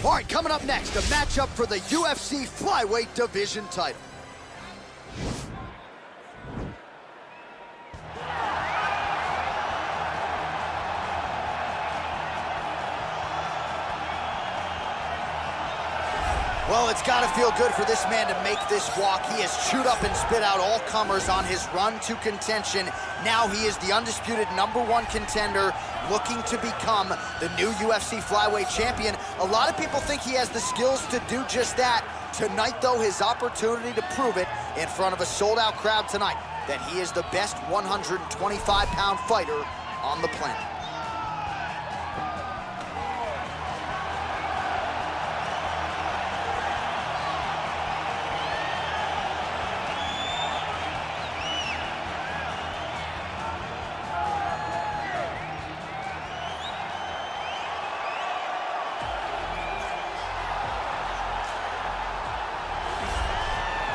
All right, coming up next, a matchup for the UFC flyweight division title. Well, it's got to feel good for this man to make this walk. He has chewed up and spit out all comers on his run to contention. Now he is the undisputed #1 contender, looking to become the new UFC flyweight champion. A lot of people think he has the skills to do just that. Tonight, though, his opportunity to prove it in front of a sold-out crowd tonight, that he is the best 125-pound fighter on the planet.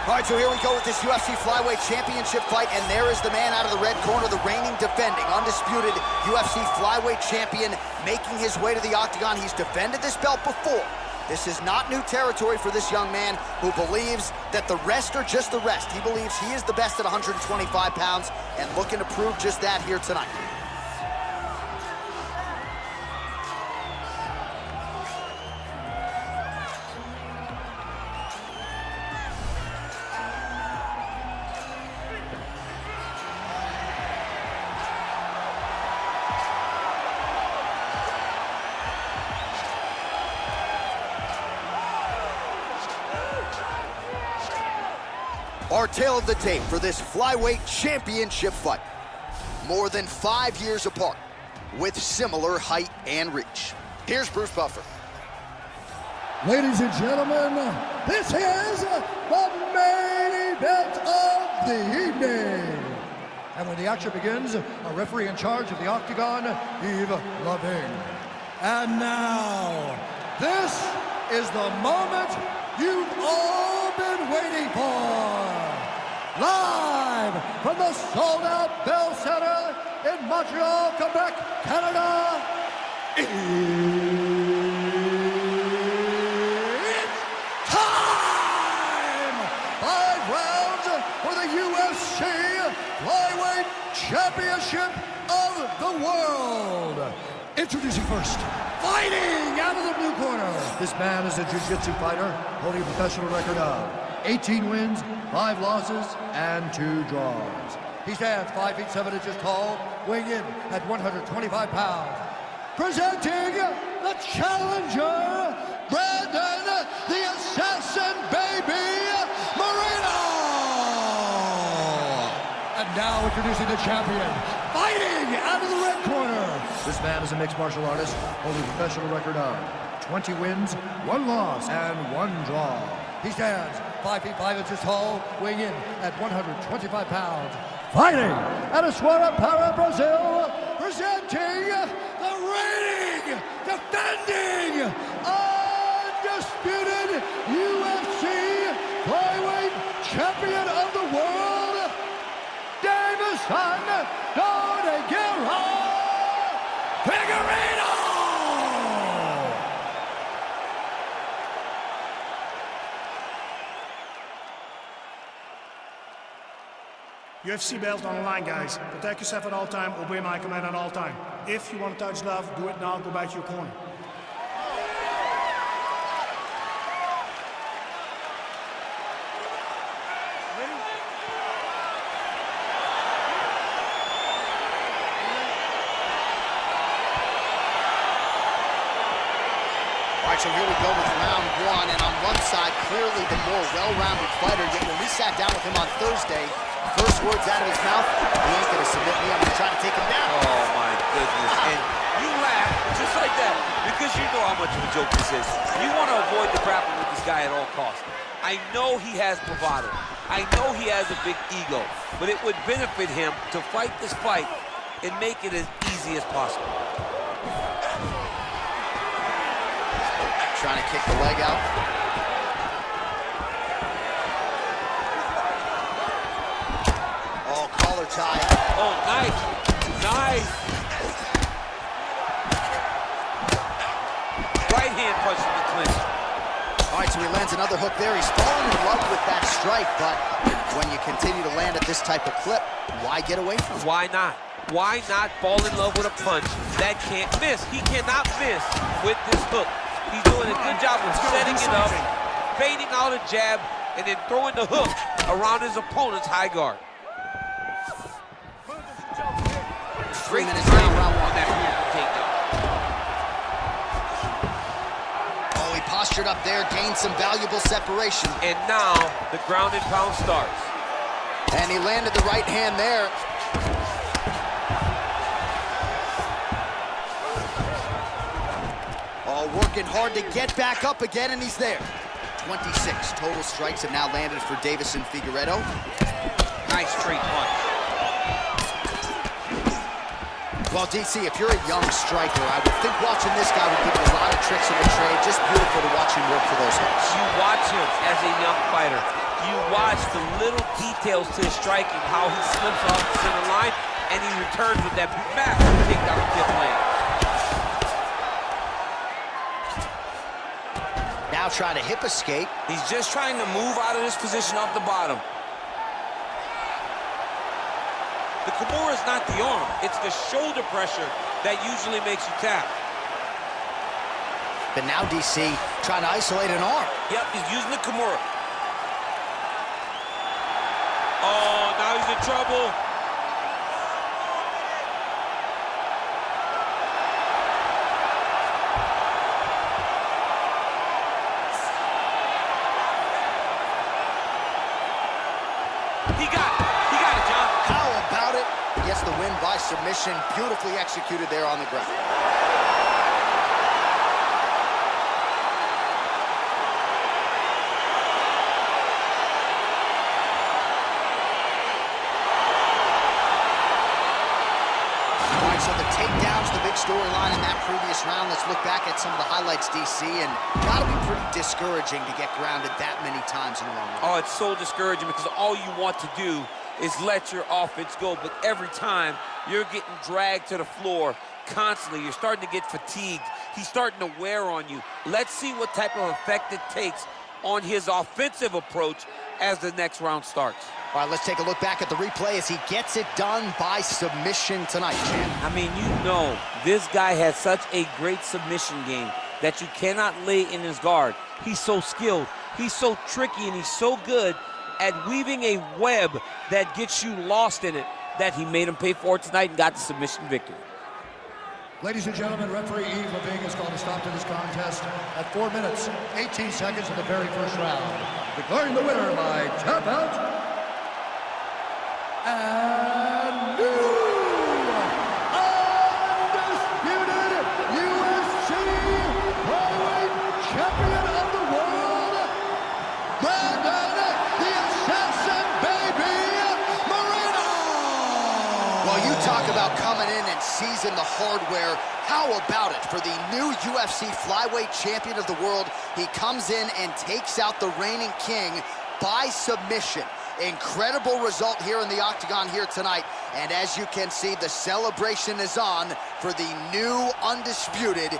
All right, so here we go with this UFC Flyweight Championship fight, and there is the man out of the red corner, the reigning, defending, undisputed UFC Flyweight Champion, making his way to the octagon. He's defended this belt before. This is not new territory for this young man who believes that the rest are just the rest. He believes he is the best at 125 pounds and looking to prove just that here tonight. Our tale of the tape for this flyweight championship fight. More than 5 years apart, with similar height and reach. Here's Bruce Buffer. Ladies and gentlemen, this is the main event of the evening. And when the action begins, a referee in charge of the octagon, Yves Lavigne. And now, this is the moment you've all been waiting for. Live from the sold-out Bell Center in Montreal, Quebec, Canada, it's time! 5 rounds for the UFC Flyweight Championship of the World. Introducing first, fighting out of the blue corner. This man is a jiu-jitsu fighter, holding a professional record of 18 wins, 5 losses, and 2 draws. He stands 5 feet 7 inches tall, weighing in at 125 pounds. Presenting the challenger, Brandon, the Assassin Baby, Moreno! And now introducing the champion, fighting out of the red corner. This man is a mixed martial artist, holding a professional record of 20 wins, 1 loss, and 1 draw. He stands 5 feet 5 inches tall, weighing in at 125 pounds. Fighting out of Para, Brazil, presenting the reigning, defending, undisputed UFC flyweight champion of the world, Deiveson Figueiredo! UFC belt on the line, guys. Protect yourself at all time, obey my command at all time. If you want to touch love, do it now, go back to your corner. All right, so here we go with round 1, and on one side, clearly the more well-rounded fighter, yet when we sat down with him on Thursday, first words out of his mouth, he ain't gonna submit me, I'm gonna try to take him down. Oh my goodness, and you laugh just like that, because you know how much of a joke this is. You want to avoid the grappling with this guy at all costs. I know he has bravado, I know he has a big ego, but it would benefit him to fight this fight and make it as easy as possible. Trying to kick the leg out. Oh, collar tie. Oh, nice. Nice. Right hand punch in the clinch. right, so he lands another hook there. He's fallen in love with that strike, but when you continue to land at this type of clip, why get away from it? Why not? Why not fall in love with a punch that can't miss? He cannot miss with this hook. He's doing a good job of setting it up, fading out a jab, and then throwing the hook around his opponent's high guard. 3 minutes down, round one. That takedown. Oh, he postured up there, gained some valuable separation. And now the ground and pound starts. And he landed the right hand there. Oh, working hard to get back up again, and he's there. 26 total strikes have now landed for Deiveson Figueiredo. Nice straight punch. Well, DC, if you're a young striker, I would think watching this guy would give you a lot of tricks of the trade. Just beautiful to watch him work for those hooks. You watch him as a young fighter. You watch the little details to his striking, how he slips off the center line, and he returns with that massive takedown to tip lane. Now trying to hip escape. He's just trying to move out of this position off the bottom. The Kimura is not the arm. It's the shoulder pressure that usually makes you tap. But now DC trying to isolate an arm. Yep, he's using the Kimura. Oh, now he's in trouble. He got it. He got it, John. How about it? Gets the win by submission. Beautifully executed there on the ground. All right, so the takedowns, the big storyline in that previous round. Let's look back at some of the highlights, DC, and gotta be pretty discouraging to get grounded that many times in a row. Oh, it's so discouraging because all you want to do is let your offense go, but every time you're getting dragged to the floor constantly, you're starting to get fatigued. He's starting to wear on you. Let's see what type of effect it takes on his offensive approach as the next round starts. All right, let's take a look back at the replay as he gets it done by submission tonight, champ. I mean, you know, this guy has such a great submission game that you cannot lay in his guard. He's so skilled, he's so tricky, and he's so good at weaving a web that gets you lost in it that he made him pay for it tonight and got the submission victory. Ladies and gentlemen, referee Yves Levine has called a stop to this contest at 4 minutes, 18 seconds of the very first round. Declaring the winner by tap out, and new undisputed UFC flyweight champion of the world, the assassin baby, Moreno! Well, you talk about coming in and seizing the hardware. How about it for the new UFC flyweight champion of the world? He comes in and takes out the reigning king by submission. Incredible result here in the octagon here tonight. And as you can see, the celebration is on for the new undisputed